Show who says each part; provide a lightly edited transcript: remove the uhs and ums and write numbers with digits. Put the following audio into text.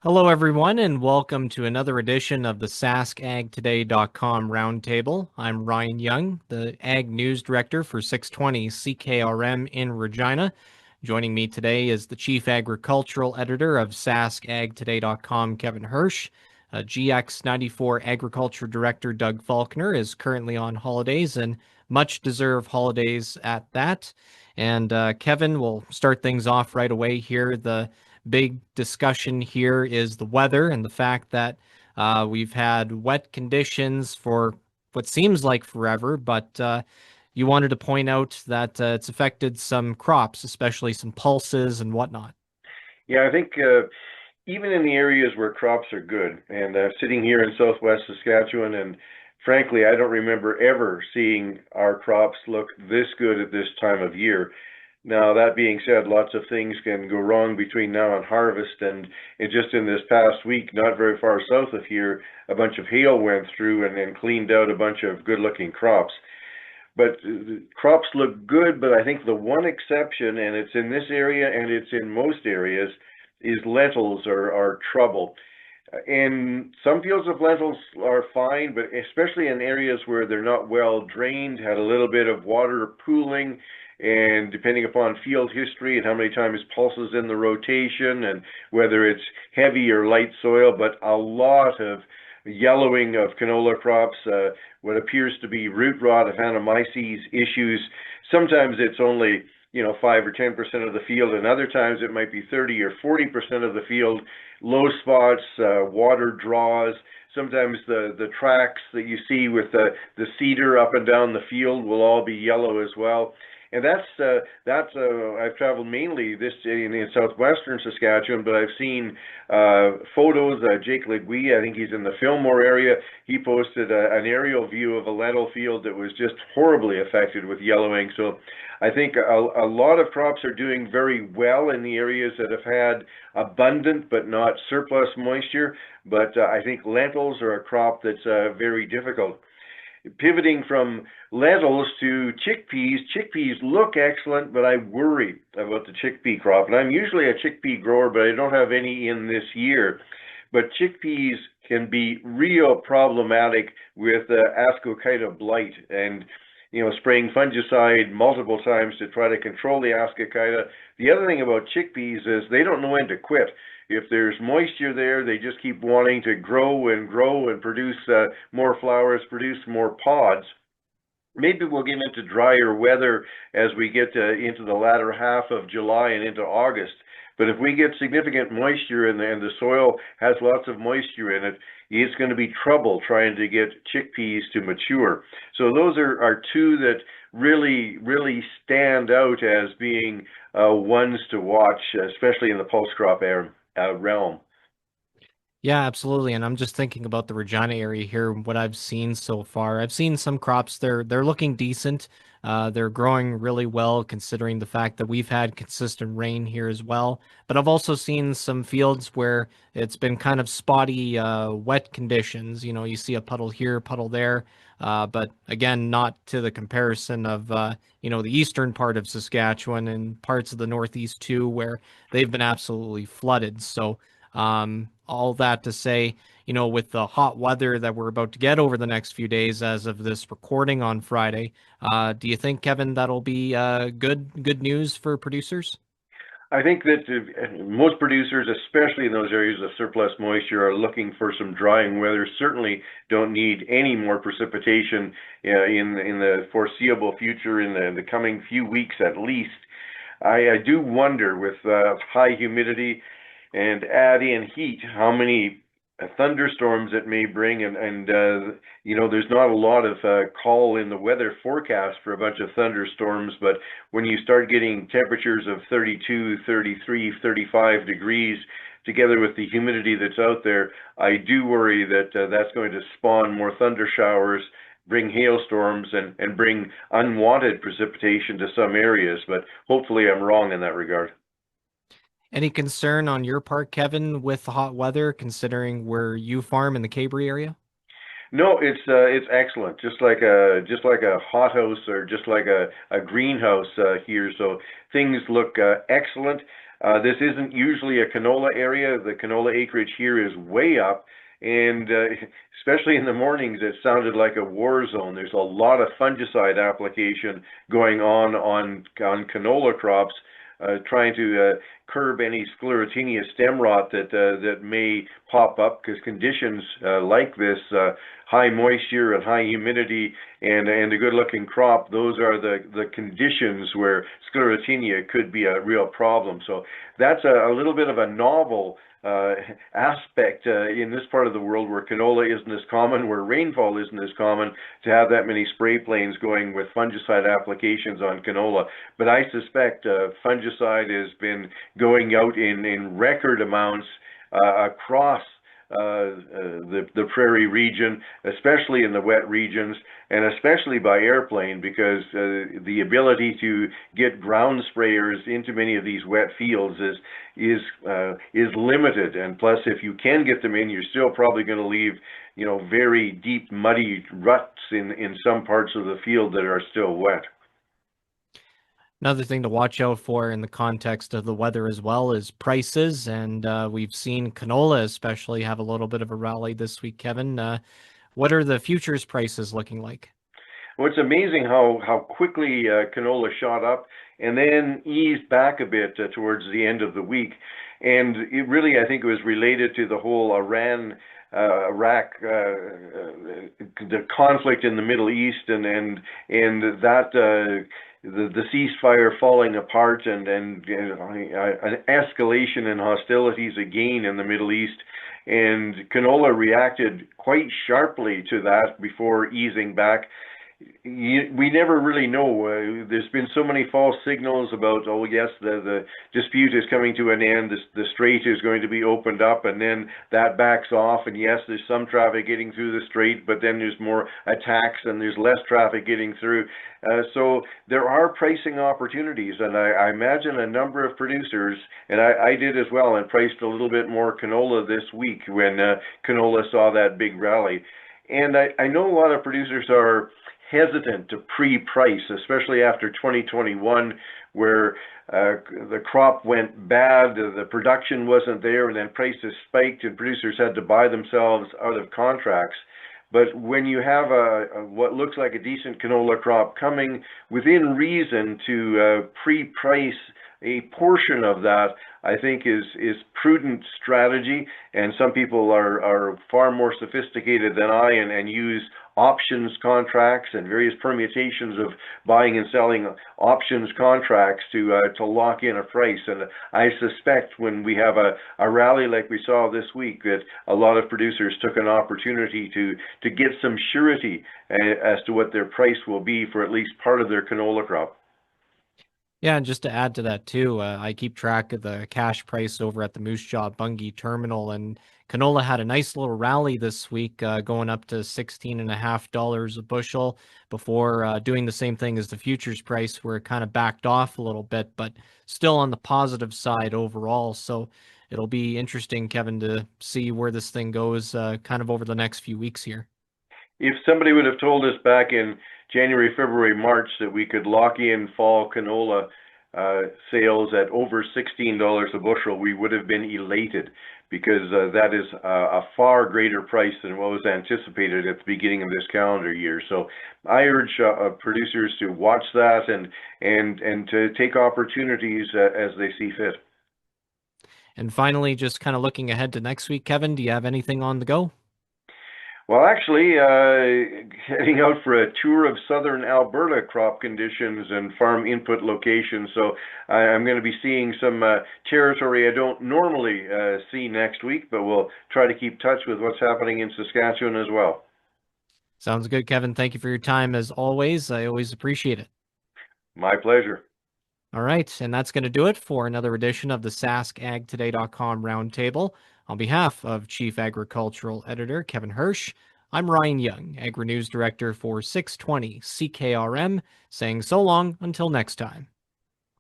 Speaker 1: Hello, everyone, and welcome to another edition of the SaskAgToday.com Roundtable. I'm Ryan Young, the Ag News Director for 620 CKRM in Regina. Joining me today is the Chief Agricultural Editor of SaskAgToday.com, Kevin Hursh. GX94 Agriculture Director Doug Faulkner is currently on holidays, and much deserved holidays at that. And Kevin, will start things off right away here. The big discussion here is the weather and the fact that we've had wet conditions for what seems like forever, but you wanted to point out that it's affected some crops, especially some pulses and whatnot.
Speaker 2: Yeah, I think even in the areas where crops are good, and sitting here in southwest Saskatchewan, and frankly, I don't remember ever seeing our crops look this good at this time of year. Now, that being said, lots of things can go wrong between now and harvest, and just in this past week, not very far south of here, a bunch of hail went through and cleaned out a bunch of good-looking crops. But crops look good, but I think the one exception, and it's in this area and it's in most areas, is lentils are trouble. In some fields of lentils are fine, but especially in areas where they're not well drained, had a little bit of water pooling, and depending upon field history and how many times pulses in the rotation and whether it's heavy or light soil, but a lot of yellowing of canola crops, what appears to be root rot, Aphanomyces issues. Sometimes it's only 5 or 10% of the field, and other times it might be 30 or 40% of the field. Low spots, water draws. Sometimes the tracks that you see with the cedar up and down the field will all be yellow as well. And that's I've traveled mainly this in southwestern Saskatchewan, but I've seen photos. Jake Legui, I think he's in the Fillmore area. He posted an aerial view of a lentil field that was just horribly affected with yellowing. So I think a lot of crops are doing very well in the areas that have had abundant but not surplus moisture. But I think lentils are a crop that's very difficult. Pivoting from lentils to chickpeas, chickpeas look excellent, but I worry about the chickpea crop. And I'm usually a chickpea grower, but I don't have any in this year. But chickpeas can be real problematic with ascochyta blight, and spraying fungicide multiple times to try to control the ascochyta. The other thing about chickpeas is they don't know when to quit. If there's moisture there, they just keep wanting to grow and produce more flowers, produce more pods. Maybe we'll get into drier weather as we get into the latter half of July and into August. But if we get significant moisture and the soil has lots of moisture in it, it's going to be trouble trying to get chickpeas to mature. So those are two that really stand out as being ones to watch, especially in the pulse crop realm.
Speaker 1: Yeah, absolutely. And I'm just thinking about the Regina area here, what I've seen so far. I've seen some crops, they're looking decent. They're growing really well considering the fact that we've had consistent rain here as well. But I've also seen some fields where it's been kind of spotty, wet conditions. You know, you see a puddle here, puddle there. But again, not to the comparison of, the eastern part of Saskatchewan and parts of the Northeast too, where they've been absolutely flooded. So, all that to say, with the hot weather that we're about to get over the next few days as of this recording on Friday, do you think, Kevin, that'll be good news for producers?
Speaker 2: I think that most producers, especially in those areas of surplus moisture, are looking for some drying weather. Certainly don't need any more precipitation in the foreseeable future, in the coming few weeks at least. I do wonder with high humidity and add in heat, how many thunderstorms it may bring, and there's not a lot of call in the weather forecast for a bunch of thunderstorms, but when you start getting temperatures of 32, 33, 35 degrees together with the humidity that's out there, I do worry that that's going to spawn more thunder showers, bring hailstorms, and bring unwanted precipitation to some areas, but hopefully I'm wrong in that regard.
Speaker 1: Any concern on your part, Kevin, with the hot weather, considering where you farm in the Cabri area?
Speaker 2: No, it's excellent. Just like a hothouse or just like a greenhouse here. So things look excellent. This isn't usually a canola area. The canola acreage here is way up, and especially in the mornings, it sounded like a war zone. There's a lot of fungicide application going on canola crops, trying to curb any sclerotinia stem rot that may pop up, because conditions like this, high moisture and high humidity and a good-looking crop, those are the conditions where sclerotinia could be a real problem. So that's a little bit of a novel aspect in this part of the world, where canola isn't as common, where rainfall isn't as common, to have that many spray planes going with fungicide applications on canola. But I suspect fungicide has been going out in record amounts across the prairie region, especially in the wet regions, and especially by airplane, because the ability to get ground sprayers into many of these wet fields is limited. And plus, if you can get them in, you're still probably going to leave, very deep muddy ruts in some parts of the field that are still wet.
Speaker 1: Another thing to watch out for in the context of the weather as well is prices, and we've seen canola especially have a little bit of a rally this week. Kevin, what are the futures prices looking like?
Speaker 2: Well, it's amazing how quickly canola shot up and then eased back a bit towards the end of the week. And it really, I think it was related to the whole Iraq, the conflict in the Middle East, and that the ceasefire falling apart, and an escalation in hostilities again in the Middle East. And canola reacted quite sharply to that before easing back. We never really know. There's been so many false signals about, oh yes, the dispute is coming to an end, the strait is going to be opened up, and then that backs off, and yes, there's some traffic getting through the strait, but then there's more attacks and there's less traffic getting through. So there are pricing opportunities, and I imagine a number of producers, and I did as well, and priced a little bit more canola this week when canola saw that big rally. And I know a lot of producers are hesitant to pre-price, especially after 2021, where the crop went bad, the production wasn't there, and then prices spiked and producers had to buy themselves out of contracts. But when you have what looks like a decent canola crop coming, within reason to pre-price a portion of that, I think is prudent strategy. And some people are far more sophisticated than I, and use options contracts and various permutations of buying and selling options contracts to lock in a price. And I suspect when we have a rally like we saw this week, that a lot of producers took an opportunity to get some surety as to what their price will be for at least part of their canola crop.
Speaker 1: Yeah, and just to add to that too, I keep track of the cash price over at the Moose Jaw Bungie terminal, and canola had a nice little rally this week, going up to $16.50 a bushel before doing the same thing as the futures price, where it kind of backed off a little bit, but still on the positive side overall. So it'll be interesting, Kevin, to see where this thing goes kind of over the next few weeks here.
Speaker 2: If somebody would have told us back in January, February, March that we could lock in fall canola sales at over $16 a bushel, we would have been elated, because that is a far greater price than what was anticipated at the beginning of this calendar year. So I urge producers to watch that and to take opportunities as they see fit.
Speaker 1: And finally, just kind of looking ahead to next week, Kevin, do you have anything on the go?
Speaker 2: Well, actually, heading out for a tour of southern Alberta crop conditions and farm input locations. So I'm going to be seeing some territory I don't normally see next week, but we'll try to keep touch with what's happening in Saskatchewan as well.
Speaker 1: Sounds good, Kevin. Thank you for your time as always. I always appreciate it.
Speaker 2: My pleasure.
Speaker 1: All right, and that's going to do it for another edition of the SaskAgToday.com Roundtable. On behalf of Chief Agricultural Editor Kevin Hursh, I'm Ryan Young, Agri-News Director for 620 CKRM, saying so long until next time.